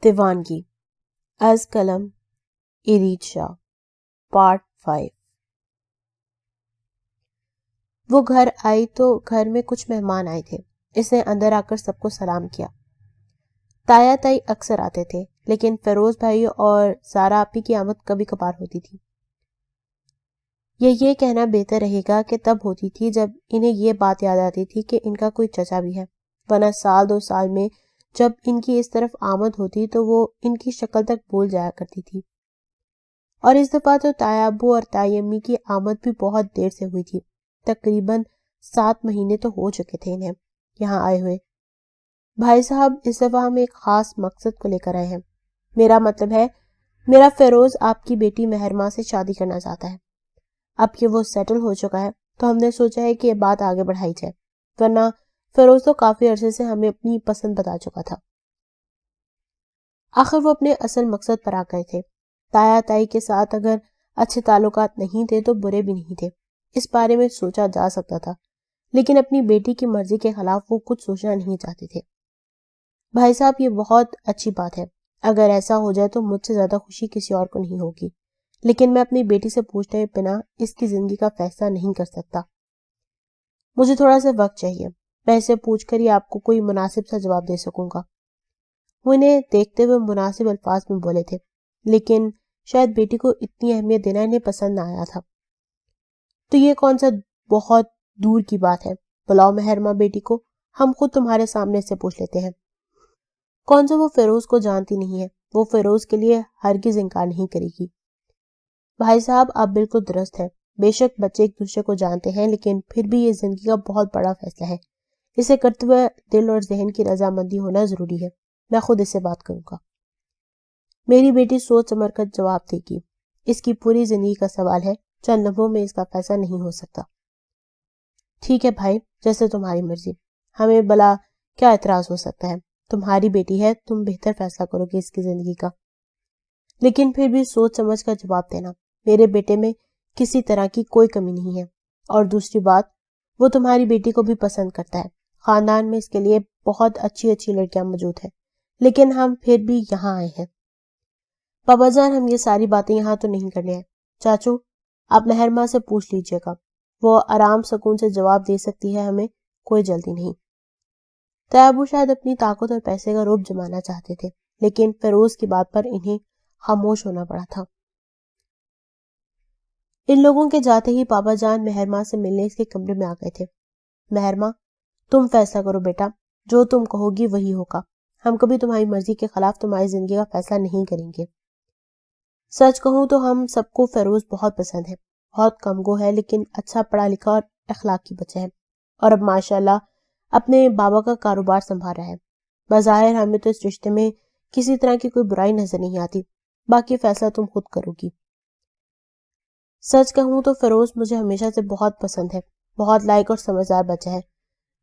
دیوانگی از قلم ارید شاہ پارٹ 5۔ وہ گھر آئی تو گھر میں کچھ مہمان آئے تھے۔ اس نے اندر آ کر سب کو سلام کیا۔ تایا تائی اکثر آتے تھے لیکن فیروز بھائی اور زارا آپی کی آمد کبھی کبھار ہوتی تھی۔ یہ کہنا بہتر رہے گا کہ تب ہوتی تھی جب انہیں یہ بات یاد آتی تھی کہ ان کا کوئی چچا بھی ہے، ورنہ سال دو سال میں جب ان کی اس طرف آمد ہوتی تو وہ ان کی شکل تک بھول جایا کرتی تھی۔ اور اس دفعہ تو تایا ابو اور تائی امی کی آمد بھی بہت دیر سے ہوئی تھی۔ تقریباً 7 مہینے تو ہو چکے تھے انہیں یہاں آئے ہوئے۔ بھائی صاحب، اس دفعہ ہم ایک خاص مقصد کو لے کر آئے ہیں۔ میرا مطلب ہے، میرا فیروز آپ کی بیٹی مہرما سے شادی کرنا چاہتا ہے۔ اب کہ وہ سیٹل ہو چکا ہے تو ہم نے سوچا ہے کہ یہ بات آگے بڑھائی جائے، ورنہ فیروز تو کافی عرصے سے ہمیں اپنی پسند بتا چکا تھا۔ آخر وہ اپنے اصل مقصد پر آ گئے تھے۔ تایا تائی کے ساتھ اگر اچھے تعلقات نہیں تھے تو برے بھی نہیں تھے، اس بارے میں سوچا جا سکتا تھا، لیکن اپنی بیٹی کی مرضی کے خلاف وہ کچھ سوچنا نہیں چاہتے تھے۔ بھائی صاحب، یہ بہت اچھی بات ہے۔ اگر ایسا ہو جائے تو مجھ سے زیادہ خوشی کسی اور کو نہیں ہوگی، لیکن میں اپنی بیٹی سے پوچھتے بنا اس کی زندگی کا فیصلہ نہیں کر سکتا۔ مجھے تھوڑا سا وقت چاہیے، میں اسے پوچھ کر ہی آپ کو کوئی مناسب سا جواب دے سکوں گا۔ وہ انہیں دیکھتے ہوئے مناسب الفاظ میں بولے تھے، لیکن شاید بیٹی کو اتنی اہمیت دینا انہیں پسند نہ آیا تھا۔ تو یہ کون سا بہت دور کی بات ہے، بلاؤ مہرما بیٹی کو، ہم خود تمہارے سامنے سے پوچھ لیتے ہیں۔ کون سا وہ فیروز کو جانتی نہیں ہے، وہ فیروز کے لیے ہرگز انکار نہیں کرے گی۔ بھائی صاحب، آپ بالکل درست ہے۔ بے شک بچے ایک دوسرے کو جانتے ہیں، لیکن پھر بھی یہ زندگی کا بہت بڑا فیصلہ ہے۔ اسے کرتے ہوئے دل اور ذہن کی رضامندی ہونا ضروری ہے۔ میں خود اس سے بات کروں گا۔ میری بیٹی سوچ سمجھ کر جواب دے گی۔ اس کی پوری زندگی کا سوال ہے، چند لمحوں میں اس کا فیصلہ نہیں ہو سکتا۔ ٹھیک ہے بھائی، جیسے تمہاری مرضی، ہمیں بلا کیا اعتراض ہو سکتا ہے۔ تمہاری بیٹی ہے، تم بہتر فیصلہ کرو گے اس کی زندگی کا، لیکن پھر بھی سوچ سمجھ کر جواب دینا۔ میرے بیٹے میں کسی طرح کی کوئی کمی نہیں ہے، اور دوسری بات، وہ تمہاری بیٹی کو بھی پسند کرتا ہے۔ خاندان میں اس کے لیے بہت اچھی اچھی لڑکیاں موجود ہیں، لیکن ہم پھر بھی یہاں آئے ہیں۔ بابا جان، ہم یہ ساری باتیں یہاں تو نہیں کرنے ہیں۔ چاچو، آپ مہرما سے پوچھ لیجئے گا، وہ آرام سکون سے جواب دے سکتی ہے، ہمیں کوئی جلدی نہیں۔ تیابو شاید اپنی طاقت اور پیسے کا رعب جمانا چاہتے تھے، لیکن فیروز کی بات پر انہیں خاموش ہونا پڑا تھا۔ ان لوگوں کے جاتے ہی بابا جان مہرما سے ملنے اس کے کمرے میں آ گئے تھے۔ مہرما، تم فیصلہ کرو بیٹا، جو تم کہو گی وہی ہوگا۔ ہم کبھی تمہاری مرضی کے خلاف تمہاری زندگی کا فیصلہ نہیں کریں گے۔ سچ کہوں تو ہم سب کو فیروز بہت پسند ہے، بہت کم گو ہے، لیکن اچھا پڑھا لکھا اور اخلاقی بچہ ہے، اور اب ماشاءاللہ اپنے بابا کا کاروبار سنبھال رہا ہے۔ بظاہر ہمیں تو اس رشتے میں کسی طرح کی کوئی برائی نظر نہیں آتی، باقی فیصلہ تم خود کرو گی۔ سچ کہوں تو فیروز مجھے ہمیشہ سے بہت پسند ہے، بہت لائق اور سمجھدار بچہ ہے۔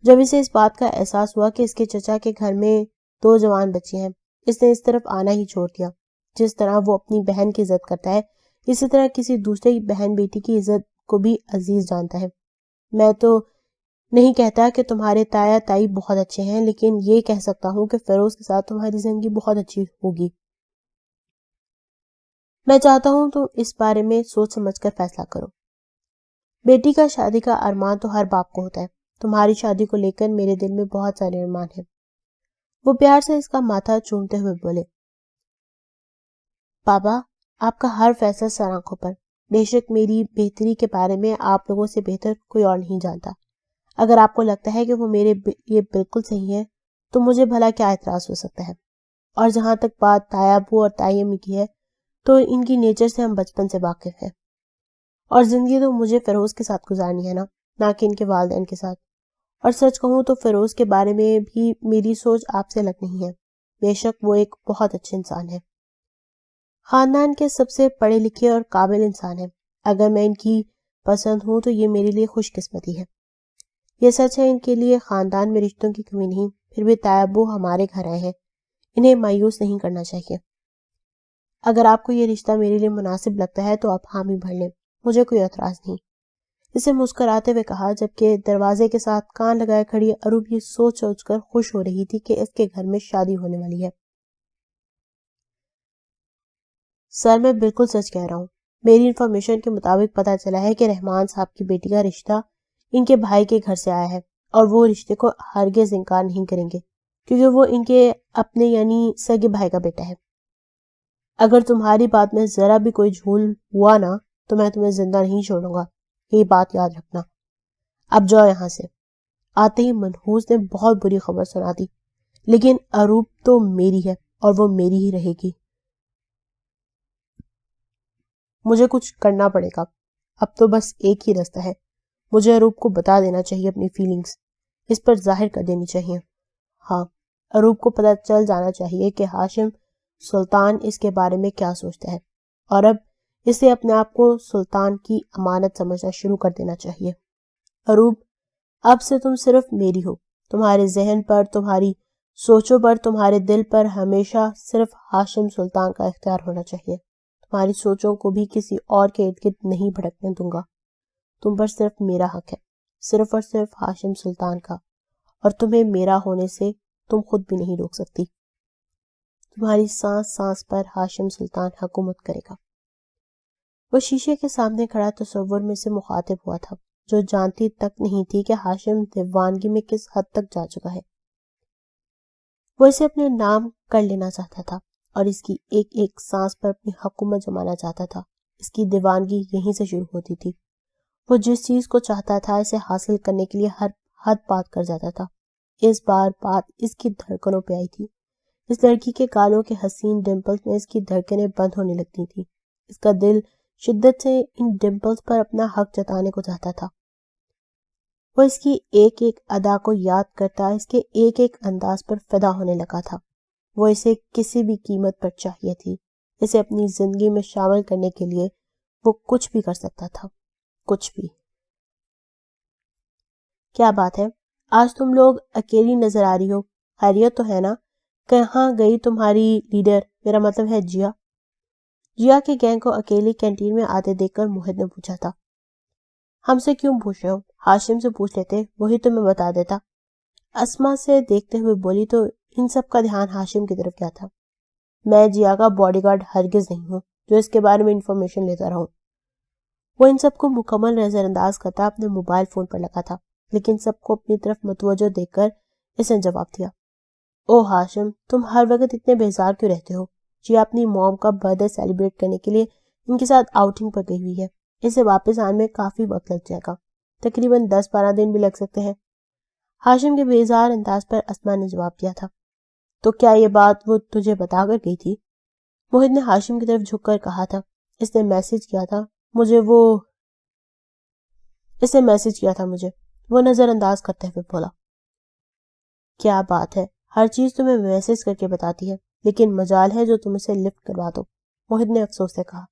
جب اسے اس بات کا احساس ہوا کہ اس کے چچا کے گھر میں 2 جوان بچے ہیں، اس نے اس طرف آنا ہی چھوڑ دیا۔ جس طرح وہ اپنی بہن کی عزت کرتا ہے، اسی طرح کسی دوسرے بہن بیٹی کی عزت کو بھی عزیز جانتا ہے۔ میں تو نہیں کہتا کہ تمہارے تایا تائی بہت اچھے ہیں، لیکن یہ کہہ سکتا ہوں کہ فیروز کے ساتھ تمہاری زندگی بہت اچھی ہوگی۔ میں چاہتا ہوں تم اس بارے میں سوچ سمجھ کر فیصلہ کرو۔ بیٹی کا شادی کا ارمان تو ہر باپ کو ہوتا ہے، تمہاری شادی کو لے کر میرے دل میں بہت سارے ارمان ہیں۔ وہ پیار سے اس کا ماتھا چومتے ہوئے بولے، بابا، آپ کا ہر فیصلہ سر آنکھوں پر۔ بے شک میری بہتری کے بارے میں آپ لوگوں سے بہتر کوئی اور نہیں جانتا۔ اگر آپ کو لگتا ہے کہ وہ میرے یہ بالکل صحیح ہے تو مجھے بھلا کیا اعتراض ہو سکتا ہے۔ اور جہاں تک بات تایا ابو اور تائی امی کی ہے، تو ان کی نیچر سے ہم بچپن سے واقف ہیں، اور زندگی تو مجھے فیروز کے ساتھ گزارنی ہے نہ کہ ان کے والدین کے ساتھ۔ اور سچ کہوں تو فیروز کے بارے میں بھی میری سوچ آپ سے الگ نہیں ہے۔ بے شک وہ ایک بہت اچھے انسان ہے، خاندان کے سب سے پڑھے لکھے اور قابل انسان ہے۔ اگر میں ان کی پسند ہوں تو یہ میرے لیے خوش قسمتی ہے۔ یہ سچ ہے، ان کے لیے خاندان میں رشتوں کی کمی نہیں، پھر بھی تایا ابو ہمارے گھر آئے ہیں، انہیں مایوس نہیں کرنا چاہیے۔ اگر آپ کو یہ رشتہ میرے لیے مناسب لگتا ہے تو آپ حامی بھر لیں، مجھے کوئی اعتراض نہیں۔ اسے مسکراتے ہوئے کہا، جبکہ دروازے کے ساتھ کان لگائے کھڑی اروپ یہ سوچ سوچ کر خوش ہو رہی تھی کہ اس کے گھر میں شادی ہونے والی ہے۔ سر میں بالکل سچ کہہ رہا ہوں. میری انفارمیشن کے مطابق پتہ چلا ہے کہ رحمان صاحب کی بیٹی کا رشتہ ان کے بھائی کے گھر سے آیا ہے اور وہ رشتے کو ہرگز انکار نہیں کریں گے کیونکہ وہ ان کے اپنے یعنی سگے بھائی کا بیٹا ہے. اگر تمہاری بات میں ذرا بھی کوئی جھول ہوا نا تو میں تمہیں زندہ نہیں چھوڑوں گا. یہ بات یاد رکھنا. اب جاؤ یہاں سے. آتے ہی منحوس نے بہت بری خبر سنا دی. لیکن اروپ تو میری ہے اور وہ میری ہی رہے گی. مجھے کچھ کرنا پڑے گا. اب تو بس ایک ہی راستہ ہے. مجھے اروپ کو بتا دینا چاہیے اپنی فیلنگز. اس پر ظاہر کر دینی چاہیے. ہاں، اروپ کو پتہ چل جانا چاہیے کہ ہاشم سلطان اس کے بارے میں کیا سوچتا ہے اور اب اسے اپنے آپ کو سلطان کی امانت سمجھنا شروع کر دینا چاہیے. اروپ، اب سے تم صرف میری ہو. تمہارے ذہن پر، تمہاری سوچوں پر، تمہارے دل پر ہمیشہ صرف ہاشم سلطان کا اختیار ہونا چاہیے. تمہاری سوچوں کو بھی کسی اور کے ارد گرد نہیں بھٹکنے دوں گا. تم پر صرف میرا حق ہے، صرف اور صرف ہاشم سلطان کا، اور تمہیں میرا ہونے سے تم خود بھی نہیں روک سکتی. تمہاری سانس سانس پر ہاشم سلطان حکومت کرے گا. وہ شیشے کے سامنے کھڑا تصور میں سے مخاطب ہوا تھا جو جانتی تک نہیں تھی کہ ہاشم دیوانگی میں کس حد تک جا چکا ہے. وہ اسے اپنے نام کر لینا چاہتا تھا اور اس کی ایک ایک سانس پر اپنی حکومت جمانا چاہتا تھا. اس کی دیوانگی یہیں سے شروع ہوتی تھی. وہ جس چیز کو چاہتا تھا اسے حاصل کرنے کے لیے ہر حد پار کر جاتا تھا. اس بار بات اس کی دھڑکنوں پہ آئی تھی. اس لڑکی کے گالوں کے حسین ڈمپلز میں اس کی دھڑکنیں بند ہونے لگتی تھی. اس کا دل شدت سے ان ڈمپلز پر اپنا حق جتانے کو چاہتا تھا. وہ اس کی ایک ایک ادا کو یاد کرتا اس کے ایک ایک انداز پر فدا ہونے لگا تھا. وہ اسے کسی بھی قیمت پر چاہیے تھی. اسے اپنی زندگی میں شامل کرنے کے لیے وہ کچھ بھی کر سکتا تھا. کچھ بھی. کیا بات ہے، آج تم لوگ اکیلی نظر آ رہی ہو. خیریت تو ہے نا؟ کہاں گئی تمہاری لیڈر، میرا مطلب ہے جیا؟ جیا کے گینگ کو اکیلی کینٹین میں آتے دیکھ کر موہت نے پوچھا تھا. ہم سے کیوں پوچھ رہے ہو؟ ہاشم سے پوچھ لیتے، وہی تمہیں بتا دیتا. اسما سے دیکھتے ہوئے بولی تو ان سب کا دھیان ہاشم کی طرف کیا تھا. میں جیا کا باڈی گارڈ ہرگز نہیں ہوں جو اس کے بارے میں انفارمیشن لیتا رہوں. وہ ان سب کو مکمل نظر انداز کرتا اپنے موبائل فون پر لگا تھا لیکن سب کو اپنی طرف متوجہ دیکھ کر اس نے جواب دیا. او ہاشم، تم ہر وقت اتنے بیزار کیوں رہتے ہو؟ جیا اپنی موم کا برتھ ڈے سیلیبریٹ کرنے کے لیے ان کے ساتھ آؤٹنگ پر گئی ہوئی ہے. اسے واپس آنے میں کافی وقت لگ جائے گا، تقریباً 10-12 دن بھی لگ سکتے ہیں. ہاشم کے بیزار انداز پر اسما نے جواب دیا تھا. تو کیا یہ بات وہ تجھے بتا کر گئی تھی؟ موہت نے ہاشم کی طرف جھک کر کہا تھا. اس نے میسج کیا تھا مجھے. وہ نظر انداز کرتے ہوئے بولا. کیا بات ہے، ہر چیز تمہیں میسج کر کے بتاتی ہے، لیکن مجال ہے جو تم اسے لفٹ کروا دو. موہت نے افسوس سے کہا.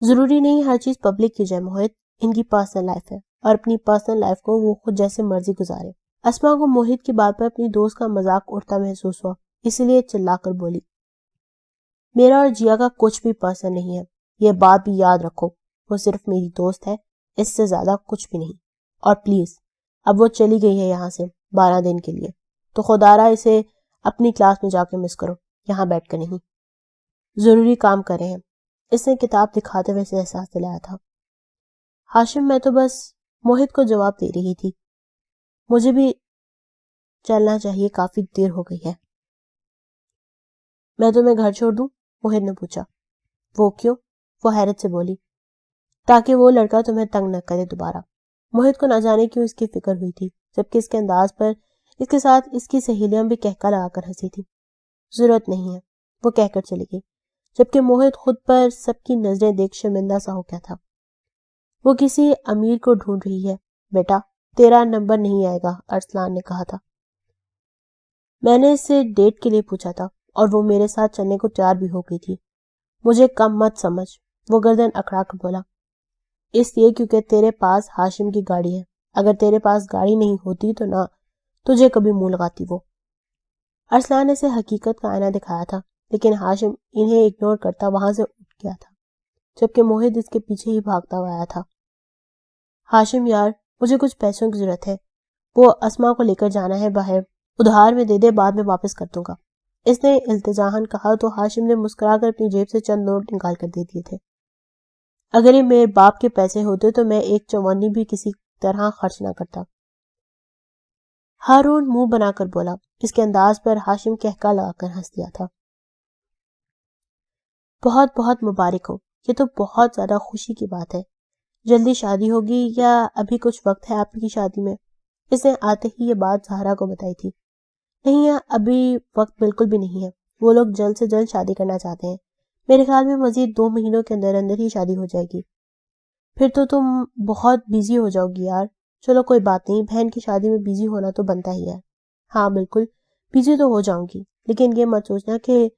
ضروری نہیں ہر چیز پبلک کی جائے موہت. ان کی پرسنل لائف ہے اور اپنی پرسنل لائف کو وہ خود جیسے مرضی گزارے. اسما کو موہت کی بات پر اپنی دوست کا مذاق اڑتا محسوس ہوا، اسی لیے چلا کر بولی. میرا اور جیا کا کچھ بھی پرسنل نہیں ہے، یہ بات بھی یاد رکھو. وہ صرف میری دوست ہے، اس سے زیادہ کچھ بھی نہیں. اور پلیز، اب وہ چلی گئی ہے یہاں سے 12 دن کے لیے، تو خدارا اسے اپنی کلاس میں جا کے مس کرو، یہاں بیٹھ کر نہیں. ضروری کام کر رہے ہیں. اس نے کتاب دکھاتے ہوئے اسے احساس دلایا تھا. ہاشم، میں تو بس موہت کو جواب دے رہی تھی. مجھے بھی چلنا چاہیے، کافی دیر ہو گئی ہے. میں تمہیں گھر چھوڑ دوں؟ موہت نے پوچھا. وہ کیوں؟ وہ حیرت سے بولی. تاکہ وہ لڑکا تمہیں تنگ نہ کرے دوبارہ. موہت کو نہ جانے کیوں اس کی فکر ہوئی تھی، جبکہ اس کے انداز پر اس کے ساتھ اس کی سہیلیاں بھی کہکا لگا کر ہنسی تھی. ضرورت نہیں ہے، وہ کہہ کر چلی گئی، جبکہ موہت خود پر سب کی نظریں دیکھ شرمندہ سا ہو گیا تھا. وہ کسی امیر کو ڈھونڈ رہی ہے. بیٹا، تیرا نمبر نہیں آئے گا، ارسلان نے کہا تھا. میں نے اس سے ڈیٹ کے لیے پوچھا تھا اور وہ میرے ساتھ چلنے کو تیار بھی ہو گئی تھی. مجھے کم مت سمجھ، وہ گردن اکڑا کر بولا. اس لیے کیونکہ تیرے پاس ہاشم کی گاڑی ہے. اگر تیرے پاس گاڑی نہیں ہوتی تو نہ تجھے کبھی منہ لگاتی وہ. ارسلان نے اسے حقیقت کا آئینہ دکھایا تھا، لیکن ہاشم انہیں اگنور کرتا وہاں سے اٹھ گیا تھا، جبکہ موہت اس کے پیچھے ہی بھاگتا ہوا آیا تھا. ہاشم یار، مجھے کچھ پیسوں کی ضرورت ہے. وہ اسما کو لے کر جانا ہے باہر. ادھار میں دے دے، بعد میں واپس کر دوں گا. اس نے التجاہن کہا تو ہاشم نے مسکرا کر اپنی جیب سے چند نوٹ نکال کر دے دیے تھے. اگر یہ میرے باپ کے پیسے ہوتے تو میں ایک چوانی بھی کسی طرح خرچ نہ کرتا. ہارون منہ بنا کر بولا. اس کے انداز پر ہاشم کہکا لگا کر ہنس دیا تھا. بہت بہت مبارک ہو. یہ تو بہت زیادہ خوشی کی بات ہے. جلدی شادی ہوگی یا ابھی کچھ وقت ہے آپ کی شادی میں؟ اس نے آتے ہی یہ بات زہرا کو بتائی تھی. نہیں ابھی وقت بالکل بھی نہیں ہے. وہ لوگ جلد سے جلد شادی کرنا چاہتے ہیں. میرے خیال میں مزید 2 مہینوں کے اندر اندر ہی شادی ہو جائے گی. پھر تو تم بہت بیزی ہو جاؤ گی یار. چلو کوئی بات نہیں, بہن کی شادی میں بیزی ہونا تو بنتا ہی ہے. ہاں بالکل بیزی تو ہو جاؤں گی, لیکن یہ مت سوچنا کہ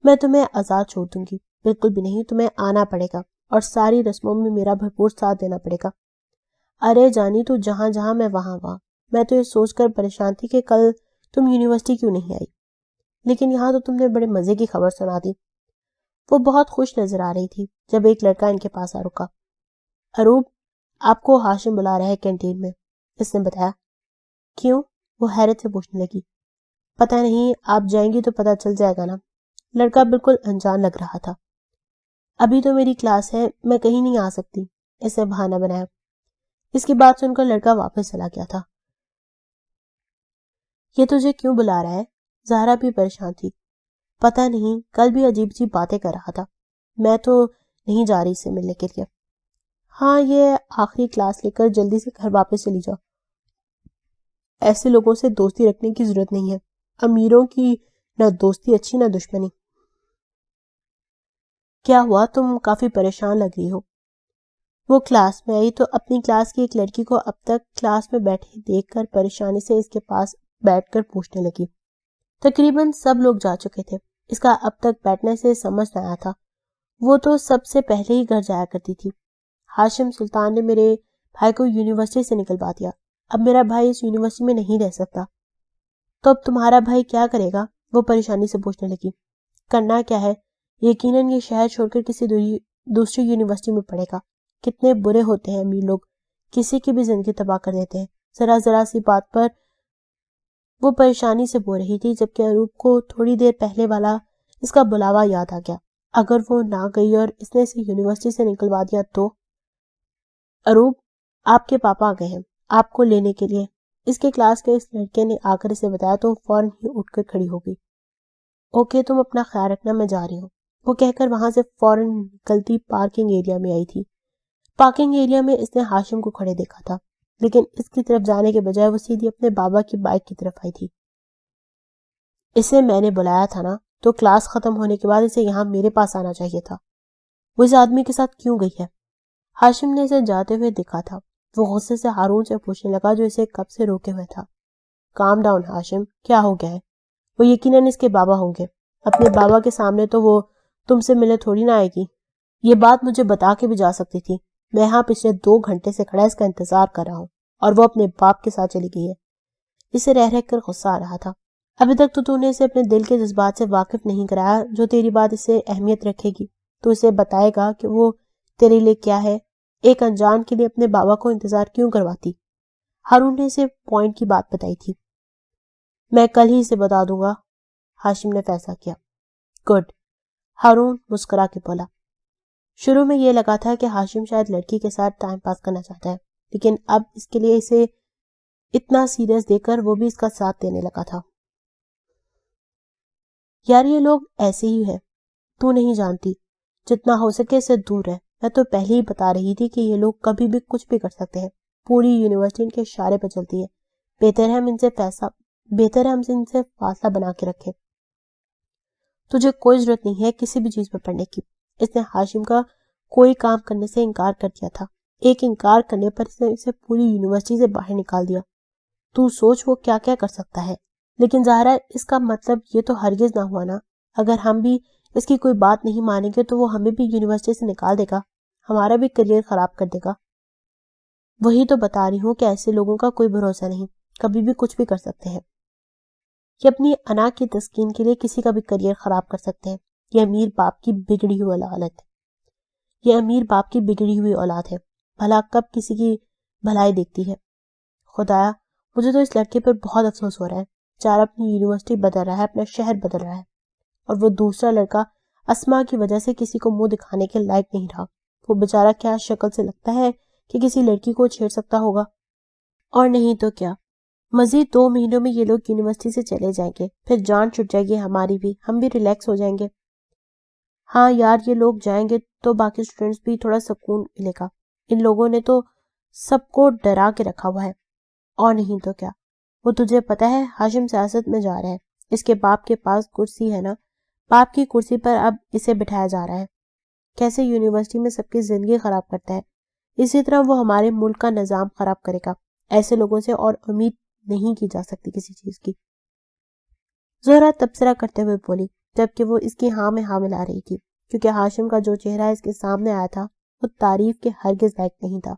میں تمہیں آزاد چھوڑ دوں گی. بالکل بھی نہیں. تمہیں آنا پڑے گا اور ساری رسموں میں میرا بھرپور ساتھ دینا پڑے گا. ارے جانی تو جہاں جہاں میں وہاں وہاں. میں تو یہ سوچ کر پریشان تھی کہ کل تم یونیورسٹی کیوں نہیں آئی, لیکن یہاں تو تم نے بڑے مزے کی خبر سنا دی. وہ بہت خوش نظر آ رہی تھی جب ایک لڑکا ان کے پاس آ رکا. اروب, آپ کو ہاشم بلا رہا ہے کینٹین میں, اس نے بتایا. کیوں؟ وہ حیرت سے پوچھنے لگی. پتہ نہیں, آپ جائیں گی تو پتہ چل جائے گا نا. لڑکا بالکل انجان لگ رہا تھا. ابھی تو میری کلاس ہے, میں کہیں نہیں آ سکتی, اس نے بہانہ بنایا. اس کی بات سن کر لڑکا واپس چلا گیا تھا. یہ تجھے کیوں بلا رہا ہے؟ زہرا بھی پریشان تھی. پتہ نہیں, کل بھی عجیب عجیب باتیں کر رہا تھا. میں تو نہیں جا رہی اسے ملنے کے لیے. ہاں, یہ آخری کلاس لے کر جلدی سے گھر واپس چلی جاؤ. ایسے لوگوں سے دوستی رکھنے کی ضرورت نہیں ہے. امیروں کی نہ دوستی اچھی نہ دشمنی. کیا ہوا, تم کافی پریشان لگ رہی ہو. وہ کلاس میں آئی تو اپنی کلاس کی ایک لڑکی کو اب تک کلاس میں بیٹھے دیکھ کر پریشانی سے اس کے پاس بیٹھ کر پوچھنے لگی. تقریباً سب لوگ جا چکے تھے. اس کا اب تک بیٹھنے سے سمجھ نہ آیا تھا. وہ تو سب سے پہلے ہی گھر جایا کرتی تھی. ہاشم سلطان نے میرے بھائی کو یونیورسٹی سے نکلوا دیا. اب میرا بھائی اس یونیورسٹی میں نہیں رہ سکتا. تو اب تمہارا بھائی کیا کرے گا؟ وہ پریشانی سے پوچھنے لگی. کرنا کیا ہے, یقیناً یہ شہر چھوڑ کر کسی دوسری یونیورسٹی میں پڑھے گا. کتنے برے ہوتے ہیں امیر لوگ, کسی کی بھی زندگی تباہ کر دیتے ہیں ذرا ذرا سی بات پر. وہ پریشانی سے بول رہی تھی جبکہ اروب کو تھوڑی دیر پہلے والا اس کا بلاوا یاد آ گیا. اگر وہ نہ گئی اور اس نے اسے یونیورسٹی سے نکلوا دیا تو؟ اروب, آپ کے پاپا آ گئے ہیں آپ کو لینے کے لیے, اس کے کلاس کے اس لڑکے نے آ کر اسے بتایا تو فوراً ہی اٹھ کر کھڑی ہو گئی. اوکے, تم اپنا خیال رکھنا, میں جا رہی ہوں. وہ کہہ کر وہاں سے فوراً نکلتی پارکنگ ایریا میں آئی تھی. پارکنگ ایریا میں اس نے ہاشم کو کھڑے دیکھا تھا, لیکن اس کی طرف جانے کے بجائے وہ سیدھی اپنے بابا کی بائک کی طرف آئی تھی. اسے میں نے بلایا تھا نا, تو کلاس ختم ہونے کے بعد اسے یہاں میرے پاس آنا چاہیے تھا. وہ اس آدمی کے ساتھ کیوں گئی ہے؟ ہاشم نے اسے جاتے ہوئے دیکھا تھا. وہ غصے سے ہارون سے پوچھنے لگا جو اسے کب سے روکے ہوئے تھا. کام ڈاؤن ہاشم, کیا ہو گیا ہے؟ وہ یقیناً اس کے بابا ہوں گے. اپنے بابا کے سامنے تو وہ تم سے ملنے تھوڑی نہ آئے گی. یہ بات مجھے بتا کے بھی جا سکتی تھی. میں یہاں پچھلے 2 گھنٹے سے کھڑا اس کا انتظار کر رہا ہوں اور وہ اپنے باپ کے ساتھ چلی گئی ہے. اسے رہ رہ کر غصہ آ رہا تھا. ابھی تک تو نے اسے اپنے دل کے جذبات سے واقف نہیں کرایا. جو تیری بات اسے اہمیت رکھے گی تو اسے بتائے گا کہ وہ تیرے لیے کیا ہے. ایک انجان کے لیے اپنے بابا کو انتظار کیوں کرواتی؟ ہارون نے اسے پوائنٹ کی بات بتائی تھی. میں کل ہی اسے بتا دوں گا, ہاشم نے فیصلہ کیا. گڈ, ہارون مسکرا کے بولا. شروع میں یہ لگا تھا کہ ہاشم شاید لڑکی کے ساتھ ٹائم پاس کرنا چاہتا ہے, لیکن اب اس کے لیے اسے اتنا سیریس دے کر وہ بھی اس کا ساتھ دینے لگا تھا. یار یہ لوگ ایسے ہی ہے, تو نہیں جانتی. جتنا ہو سکے اسے دور رہ. میں تو پہلے ہی بتا رہی تھی کہ یہ لوگ کبھی بھی کچھ بھی کر سکتے ہیں. پوری یونیورسٹی ان کے اشارے پہ چلتی ہے. بہتر ہے ہم ان سے فاصلہ بنا کے رکھیں. تجھے کوئی ضرورت نہیں ہے کسی بھی چیز پہ پڑھنے کی. اس نے ہاشم کا کوئی کام کرنے سے انکار کر دیا تھا. ایک انکار کرنے پر اس نے اسے پوری یونیورسٹی سے باہر نکال دیا. تو سوچ وہ کیا کیا کر سکتا ہے. لیکن ظاہرہ اس کا مطلب یہ تو ہرگز نہ ہوا نا. اگر ہم بھی اس کی کوئی بات نہیں مانیں گے تو وہ ہمیں بھی یونیورسٹی سے نکال دے گا, ہمارا بھی کریئر خراب کر دے گا. وہی تو بتا رہی ہوں کہ ایسے لوگوں کا کوئی بھروسہ نہیں, کبھی بھی کچھ بھی کر سکتے ہیں. یہ اپنی انا کی تسکین کے لیے کسی کا بھی کریئر خراب کر سکتے ہیں. یہ امیر باپ کی بگڑی ہوئی اولاد ہے. بھلا کب کسی کی بھلائی دیکھتی ہے. خدایا, مجھے تو اس لڑکے پر بہت افسوس ہو رہا ہے. بیچارہ اپنی یونیورسٹی بدل رہا ہے, اپنا شہر بدل رہا ہے, اور وہ دوسرا لڑکا اسما کی وجہ سے کسی کو منہ دکھانے کے لائق نہیں رہا۔ وہ بیچارہ کیا شکل سے لگتا ہے کہ کسی لڑکی کو چھیڑ سکتا ہوگا، اور نہیں تو کیا۔ مزید 2 مہینوں میں یہ لوگ یونیورسٹی سے چلے جائیں گے، پھر جان چھٹ جائے گی ہماری بھی، ہم بھی ریلیکس ہو جائیں گے۔ ہاں یار، یہ لوگ جائیں گے تو باقی اسٹوڈنٹس بھی تھوڑا سکون ملے گا۔ ان لوگوں نے تو سب کو ڈرا کے رکھا ہوا ہے، اور نہیں تو کیا۔ وہ تجھے پتا ہے ہاشم سیاست میں جا رہا ہے، اس کے باپ کے پاس کرسی ہے نا، باپ کی کرسی پر اب اسے بٹھایا جا رہا ہے۔ کیسے یونیورسٹی میں سب کی زندگی خراب کرتا ہے، اسی طرح وہ ہمارے ملک کا نظام خراب کرے گا۔ ایسے لوگوں سے اور امید نہیں کی جا سکتی کسی چیز کی۔ زہرا تبصرہ کرتے ہوئے بولی، جبکہ وہ اس کی ہاں میں ہاں ملا رہی تھی، کیونکہ ہاشم کا جو چہرہ اس کے سامنے آیا تھا وہ تعریف کے ہرگز لائق نہیں تھا۔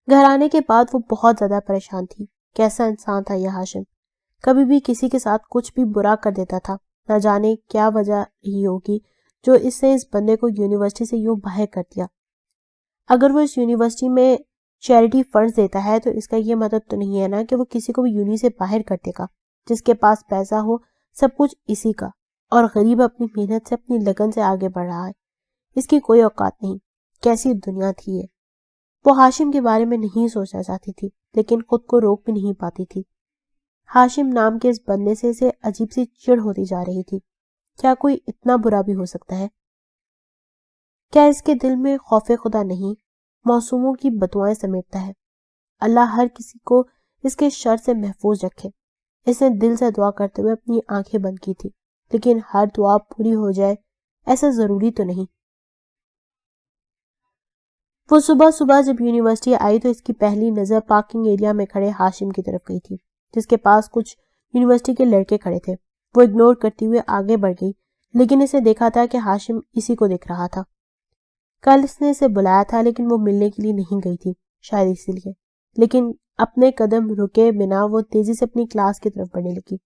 گھر آنے کے بعد وہ بہت زیادہ پریشان تھی۔ کیسا انسان تھا یہ ہاشم، کبھی بھی کسی کے ساتھ کچھ بھی برا کر دیتا تھا۔ نہ جانے کیا وجہ رہی ہوگی جو اس نے اس بندے کو یونیورسٹی سے یوں باہر کر دیا۔ اگر وہ اس یونیورسٹی میں چیریٹی فنڈز دیتا ہے تو اس کا یہ مطلب تو نہیں ہے نا کہ وہ کسی کو بھی یونی سے باہر کر دے گا۔ جس کے پاس پیسہ ہو سب کچھ اسی کا، اور غریب اپنی محنت سے اپنی لگن سے آگے بڑھ رہا ہے، اس کی کوئی اوقات نہیں۔ کیسی دنیا تھی یہ۔ وہ ہاشم کے بارے میں نہیں سوچنا چاہتی تھی، لیکن خود کو روک بھی نہیں پاتی تھی۔ ہاشم نام کے اس بندے سے اسے عجیب سی چڑ ہوتی جا رہی تھی۔ کیا کوئی اتنا برا بھی ہو سکتا ہے؟ کیا اس کے دل میں خوف خدا نہیں؟ معصوموں کی بددعائیں سمیٹتا ہے۔ اللہ ہر کسی کو اس کے شر سے محفوظ رکھے۔ اس نے دل سے دعا کرتے ہوئے اپنی آنکھیں بند کی تھی، لیکن ہر دعا پوری ہو جائے ایسا ضروری تو نہیں۔ وہ صبح صبح جب یونیورسٹی آئی تو اس کی پہلی نظر پارکنگ ایریا میں کھڑے ہاشم کی طرف گئی تھی، جس کے پاس کچھ یونیورسٹی کے لڑکے کھڑے تھے۔ وہ اگنور کرتی ہوئے آگے بڑھ گئی، لیکن اسے دیکھا تھا کہ ہاشم اسی کو دیکھ رہا تھا۔ کل اس نے اسے بلایا تھا لیکن وہ ملنے کے لیے نہیں گئی تھی، شاید اسی لیے۔ لیکن اپنے قدم رکے بنا وہ تیزی سے اپنی کلاس کی طرف بڑھنے لگی۔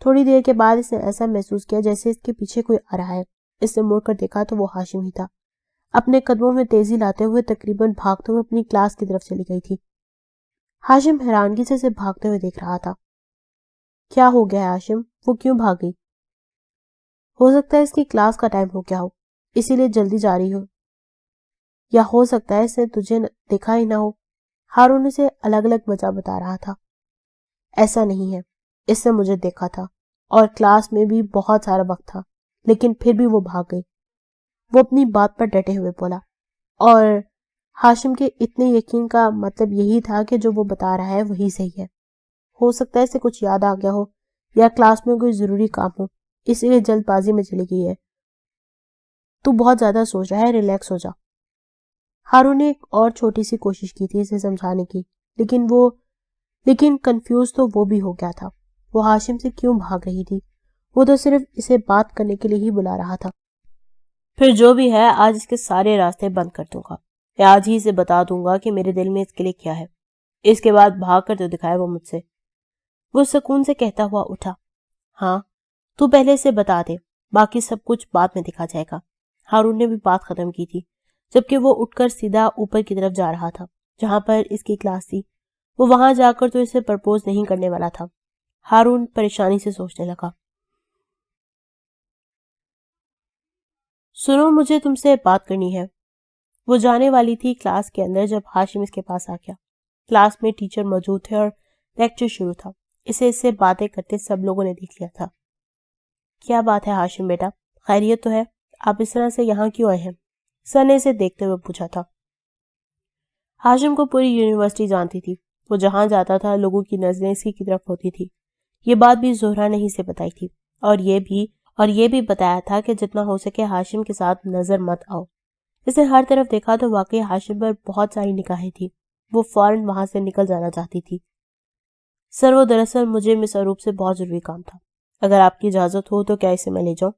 تھوڑی دیر کے بعد اس نے ایسا محسوس کیا جیسے اس کے پیچھے کوئی آ رہا ہے۔ اس نے مڑ کر دیکھا تو وہ ہاشم ہی تھا، اپنے قدموں میں تیزی لاتے ہوئے تقریباً بھاگتے ہوئے اپنی کلاس کی طرف چلی گئی تھی۔ ہاشم حیرانگی سے اسے بھاگتے ہوئے دیکھ رہا تھا۔ کیا ہو گیا ہے ہاشم؟ وہ کیوں بھاگ گئی؟ ہو سکتا ہے اس کی کلاس کا ٹائم ہو گیا ہو، اسی لیے جلدی جا رہی ہو، یا ہو سکتا ہے اس نے تجھے دیکھا ہی نہ ہو۔ ہارون اسے الگ الگ وجہ بتا رہا تھا۔ ایسا نہیں ہے، اس نے مجھے دیکھا تھا، اور کلاس میں بھی بہت سارا وقت تھا، لیکن پھر بھی وہ بھاگ گئی۔ وہ اپنی بات پر ڈٹے ہوئے بولا، اور ہاشم کے اتنے یقین کا مطلب یہی تھا کہ جو وہ بتا رہا ہے وہی صحیح ہے۔ ہو سکتا ہے اسے کچھ یاد آ گیا ہو، یا کلاس میں کوئی ضروری کام ہو، اس لیے جلد بازی میں چلی گئی ہے۔ تو بہت زیادہ سوچ رہا ہے، ریلیکس ہو جا۔ ہارون نے ایک اور چھوٹی سی کوشش کی تھی اسے سمجھانے کی، لیکن کنفیوز تو وہ بھی ہو گیا تھا۔ وہ ہاشم سے کیوں بھاگ رہی تھی؟ وہ تو صرف اسے بات کرنے کے لیے ہی بلا رہا تھا۔ پھر جو بھی ہے، آج اس کے سارے راستے بند کر دوں گا، یا آج ہی اسے بتا دوں گا کہ میرے دل میں اس کے لیے کیا ہے۔ اس کے بعد بھاگ کر تو دکھائے وہ مجھ سے۔ وہ سکون سے کہتا ہوا اٹھا۔ ہاں، تو پہلے اسے بتا دے، باقی سب کچھ بعد میں دکھا جائے گا۔ ہارون نے بھی بات ختم کی تھی، جبکہ وہ اٹھ کر سیدھا اوپر کی طرف جا رہا تھا جہاں پر اس کی کلاس تھی۔ وہ وہاں جا کر تو اسے پرپوز نہیں کرنے والا تھا۔ ہارون پریشانی سے سوچنے لگا۔ سنو، مجھے تم سے بات کرنی ہے۔ وہ جانے والی تھی کلاس کے اندر جب ہاشم اس کے پاس آ گیا۔ کلاس میں ٹیچر موجود تھے اور لیکچر شروع تھا۔ اس سے باتیں کرتے سب لوگوں نے دیکھ لیا تھا۔ کیا بات ہے ہاشم بیٹا، خیریت تو ہے؟ آپ اس طرح سے یہاں کیوں آئے ہیں؟ سر نے اسے دیکھتے ہوئے پوچھا تھا۔ ہاشم کو پوری یونیورسٹی جانتی تھی، وہ جہاں جاتا تھا لوگوں کی نظریں اسی کی طرف ہوتی تھی۔ یہ بات بھی زہرا نے ہی سے بتائی تھی، اور یہ بھی بتایا تھا کہ جتنا ہو سکے ہاشم کے ساتھ نظر مت آؤ۔ اس نے ہر طرف دیکھا تو واقعی ہاشم پر بہت ساری نگاہیں تھی۔ وہ فوراً وہاں سے نکل جانا چاہتی تھی۔ سر، وہ دراصل مجھے مس اروپ سے بہت ضروری کام تھا، اگر آپ کی اجازت ہو تو کیا اسے میں لے جاؤں؟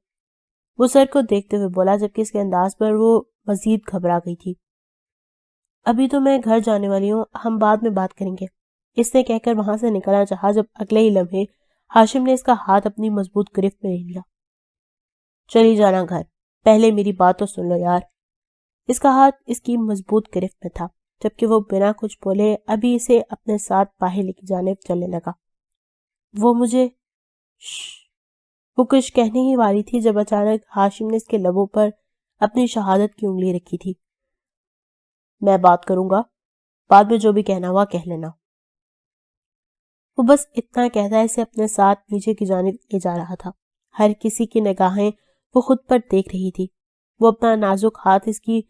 وہ سر کو دیکھتے ہوئے بولا، جبکہ اس کے انداز پر وہ مزید گھبرا گئی تھی۔ ابھی تو میں گھر جانے والی ہوں، ہم بعد میں بات کریں گے، اس نے کہہ کر وہاں سے نکلنا چاہا جب اگلے ہی لمحے ہاشم نے اس کا ہاتھ اپنی مضبوط گرفت میں لے لیا۔ چلی جانا گھر، پہلے میری بات تو سن لو یار۔ اس کا ہاتھ اس کی مضبوط گرفت میں تھا، جبکہ وہ بنا کچھ بولے ابھی اسے اپنے ساتھ باہر لے کے جانے چلنے لگا۔ وہ مجھے وہ کچھ کہنے ہی والی تھی جب اچانک ہاشم نے اس کے لبوں پر اپنی شہادت کی انگلی رکھی تھی. میں بات کروں گا، بعد میں جو بھی کہنا ہوا کہہ لینا. وہ بس اتنا کہتا اسے اپنے ساتھ نیچے کی جانب لے جا رہا تھا. ہر کسی کی نگاہیں وہ خود پر دیکھ رہی تھی. وہ اپنا نازک ہاتھ اس کی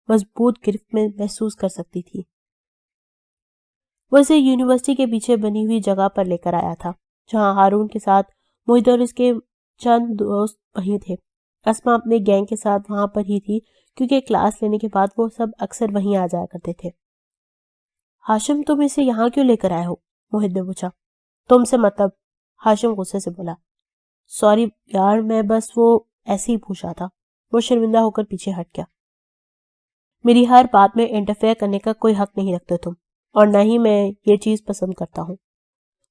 مضبوط گرفت میں محسوس کر سکتی تھی. وہ اسے یونیورسٹی کے پیچھے بنی ہوئی جگہ پر لے کر آیا تھا جہاں ہارون کے ساتھ موہت اور اس کے چند دوست وہیں تھے. اسما اپنے گینگ کے ساتھ وہاں پر ہی تھی کیونکہ کلاس لینے کے بعد وہ سب اکثر وہیں آ جایا کرتے تھے. ہاشم تم اسے یہاں کیوں لے کر آئے ہو؟ موہت نے پوچھا. تم سے مطلب؟ ہاشم غصے سے بولا. سوری یار، میں بس وہ ایسے ہی پوچھا تھا. وہ شرمندہ ہو کر پیچھے ہٹ گیا. میری ہر بات میں انٹرفیئر کرنے کا کوئی حق نہیں رکھتے تم، اور نہ ہی میں یہ چیز پسند کرتا ہوں.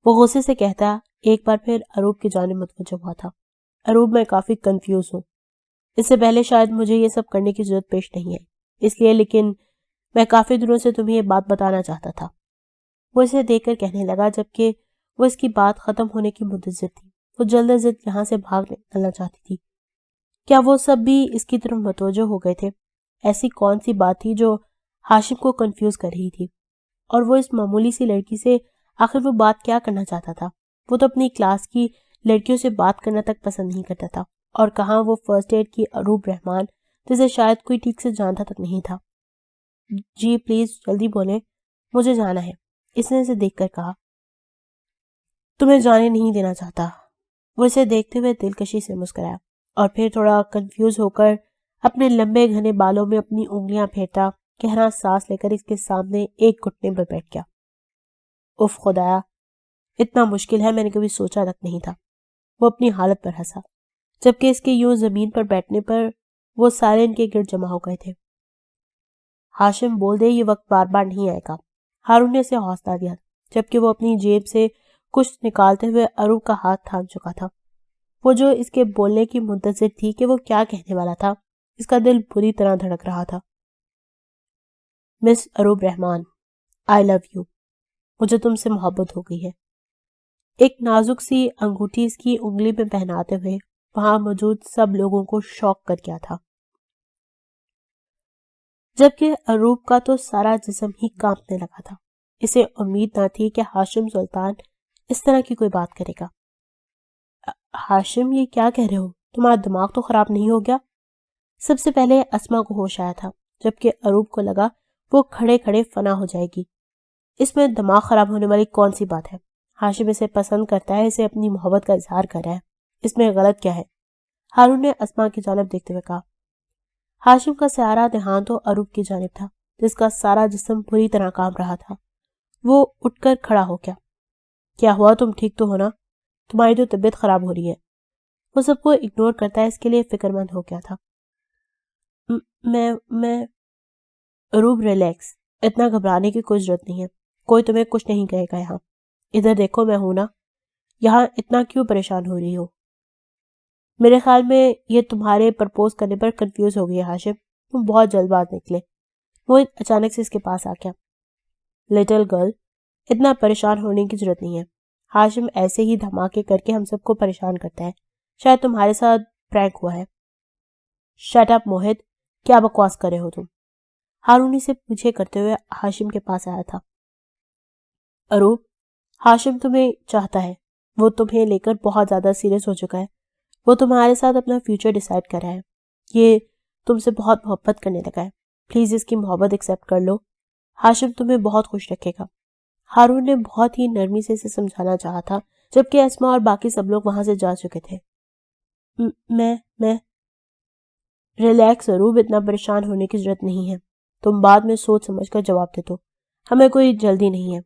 وہ غصے سے کہتا ایک بار پھر اروب کی جانب متوجہ ہوا تھا. اروب، میں کافی کنفیوز ہوں. اس سے پہلے شاید مجھے یہ سب کرنے کی ضرورت پیش نہیں ہے اس لیے، لیکن میں کافی دنوں سے تمہیں یہ بات بتانا چاہتا تھا. وہ اسے دیکھ کر کہنے لگا جبکہ وہ اس کی بات ختم ہونے کی منتظر تھی. وہ جلد از جلد یہاں سے بھاگ نکلنا چاہتی تھی. کیا وہ سب بھی اس کی طرف متوجہ ہو گئے تھے؟ ایسی کون سی بات تھی جو ہاشم کو کنفیوز کر رہی تھی؟ اور وہ اس معمولی سی لڑکی سے آخر وہ بات کیا کرنا چاہتا تھا؟ وہ تو اپنی کلاس کی لڑکیوں سے بات کرنا تک پسند نہیں کرتا تھا، اور کہاں وہ فرسٹ ایڈ کی اروب رحمان جسے شاید کوئی ٹھیک سے جانتا تک نہیں تھا. جی پلیز جلدی بولیں، مجھے جانا ہے، اس نے اسے دیکھ کر کہا. تمہیں جانے نہیں دینا چاہتا. وہ اسے دیکھتے ہوئے دلکشی سے مسکرایا اور پھر تھوڑا کنفیوز ہو کر اپنے لمبے گھنے بالوں میں اپنی انگلیاں پھیرتا گہرا سانس لے کر اس کے سامنے ایک گھٹنے پر بیٹھ گیا. اف خدایا، اتنا مشکل ہے میں نے کبھی سوچا تک نہیں تھا. وہ اپنی حالت پر ہنسا جبکہ اس کے یوں زمین پر بیٹھنے پر وہ سارے ان کے گرد جمع ہو گئے تھے. ہاشم بول دے یہ وقت بار بار نہیں آئے گا. ہارون نے اسے حوصلہ دیا جبکہ وہ اپنی جیب سے کچھ نکالتے ہوئے اروب کا ہاتھ تھام چکا تھا. وہ جو اس کے بولنے کی منتظر تھی کہ وہ کیا کہنے والا تھا، اس کا دل بری طرح دھڑک رہا تھا. مس اروب رحمان، آئی لو یو. مجھے تم سے محبت ہو گئی ہے. ایک نازک سی انگوٹھی اس کی انگلی میں پہناتے ہوئے وہاں موجود سب لوگوں کو شوق کر گیا تھا، جبکہ اروب کا تو سارا جسم ہی کانپنے لگا تھا. اسے امید نہ تھی کہ ہاشم سلطان اس طرح کی کوئی بات کرے گا. ہاشم، یہ کیا کہہ رہے ہو؟ تمہارا دماغ تو خراب نہیں ہو گیا؟ سب سے پہلے اسما کو ہوش آیا تھا جبکہ اروب کو لگا وہ کھڑے کھڑے فنا ہو جائے گی. اس میں دماغ خراب ہونے والی کون سی بات ہے؟ ہاشم اسے پسند کرتا ہے، اسے اپنی محبت کا اظہار کر رہا ہے، اس میں غلط کیا ہے؟ ہارون نے اسما کی جانب دیکھتے ہوئے کہا. ہاشم کا سارا دھیان تو اروب کی جانب تھا جس کا سارا جسم بری طرح کانپ رہا تھا. وہ اٹھ کر کھڑا ہو گیا. کیا ہوا؟ تم ٹھیک تو ہونا؟ تمہاری تو طبیعت خراب ہو رہی ہے. وہ سب کو اگنور کرتا ہے اس کے لیے فکر مند ہو گیا تھا. میں اروب ریلیکس، اتنا گھبرانے کی کوئی ضرورت نہیں ہے، کوئی تمہیں کچھ نہیں کہے گا. یہاں ادھر دیکھو، میں ہوں نا. یہاں اتنا کیوں پریشان ہو رہی ہو؟ میرے خیال میں یہ تمہارے پرپوز کرنے پر کنفیوز ہو گئی ہے ہاشم، تم بہت جلد باز نکلے. وہ اچانک سے اس کے پاس آ گیا. لٹل گرل، اتنا پریشان ہونے کی ضرورت نہیں ہے. ہاشم ایسے ہی دھماکے کر کے ہم سب کو پریشان کرتا ہے، شاید تمہارے ساتھ پرینک ہوا ہے. شٹ اپ موہت، کیا بکواس کر رہے ہو تم؟ ہارون سے پیچھے کرتے ہوئے ہاشم کے پاس آیا تھا. اروب، ہاشم تمہیں چاہتا ہے، وہ تمہیں لے کر بہت زیادہ سیریس ہو چکا ہے. وہ تمہارے ساتھ اپنا فیوچر ڈیسائیڈ کر رہا ہے. یہ تم سے بہت محبت کرنے لگا ہے. پلیز اس کی محبت ایکسیپٹ کر لو. ہاشم تمہیں بہت خوش رکھے گا. ہارون نے بہت ہی نرمی سے اسے سمجھانا چاہا تھا جبکہ اسما اور باقی سب لوگ وہاں سے جا چکے تھے. میں ریلیکس اروب، اتنا پریشان ہونے کی ضرورت نہیں ہے. تم بعد میں سوچ سمجھ کر جواب دے دو، ہمیں کوئی جلدی نہیں ہے.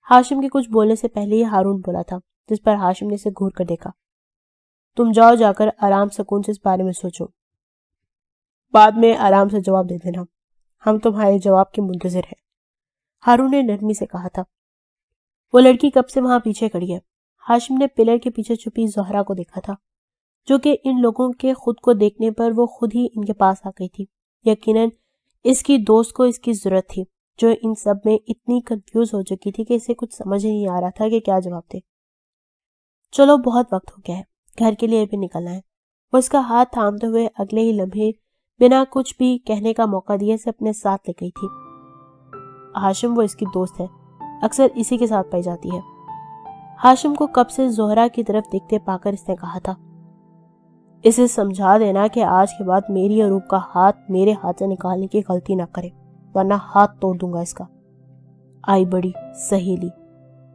ہاشم کے کچھ بولنے سے پہلے ہی ہارون بولا تھا جس پر ہاشم نے اسے گھور کر دیکھا. تم جاؤ، جا کر آرام سکون سے اس بارے میں سوچو، بعد میں آرام سے جواب دے دینا. ہم تمہارے جواب کے منتظر ہیں، ہارون نے نرمی سے کہا تھا. وہ لڑکی کب سے وہاں پیچھے کھڑی ہے. ہاشم نے پلر کے پیچھے چھپی زہرا کو دیکھا تھا جو کہ ان لوگوں کے خود کو دیکھنے پر وہ خود ہی ان کے پاس آ گئی تھی. یقیناً اس کی دوست کو اس کی ضرورت تھی جو ان سب میں اتنی کنفیوز ہو چکی تھی کہ اسے کچھ سمجھ نہیں آ رہا تھا کہ کیا جواب دے. چلو بہت وقت ہو گیا ہے، گھر کے لیے بھی نکلنا ہے۔ وہ اس کا ہاتھ تھامتے ہوئے اگلے ہی لمحے بنا کچھ بھی کہنے کا موقع دیے اسے اپنے ساتھ لے گئی تھی۔ ہاشم وہ اس کی دوست ہے، اکثر اسی کے ساتھ پائی جاتی ہے۔ ہاشم کو کب سے زہرا کی طرف دیکھتے پا کر اس نے کہا تھا، اسے سمجھا دینا کہ آج کے بعد میری اور روپ کا ہاتھ میرے ہاتھ سے نکالنے کی غلطی نہ کرے، ورنہ ہاتھ توڑ دوں گا اس کا۔ آئی بڑی سہیلی،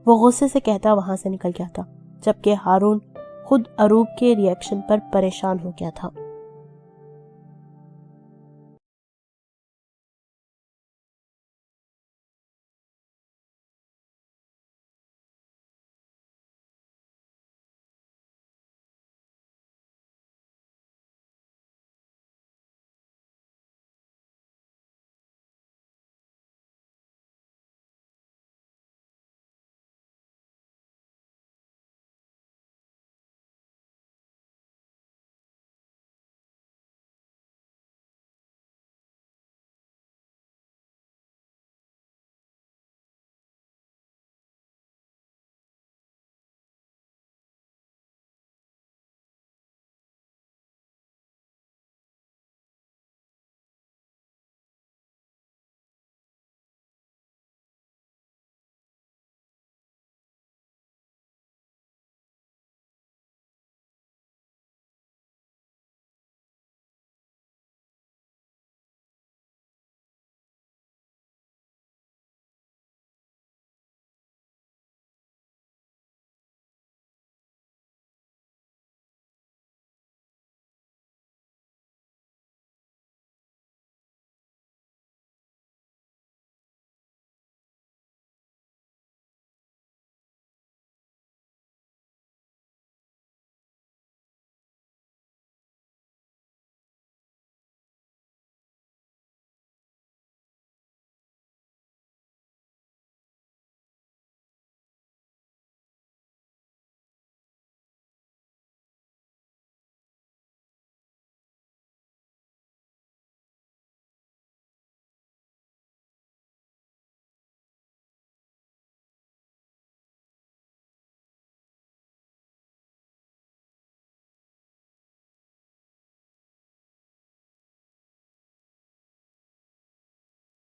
وہ غصے سے کہتا وہاں سے نکل گیا تھا، جبکہ ہارون خود اروپ کے ری ایکشن پر پریشان ہو گیا تھا۔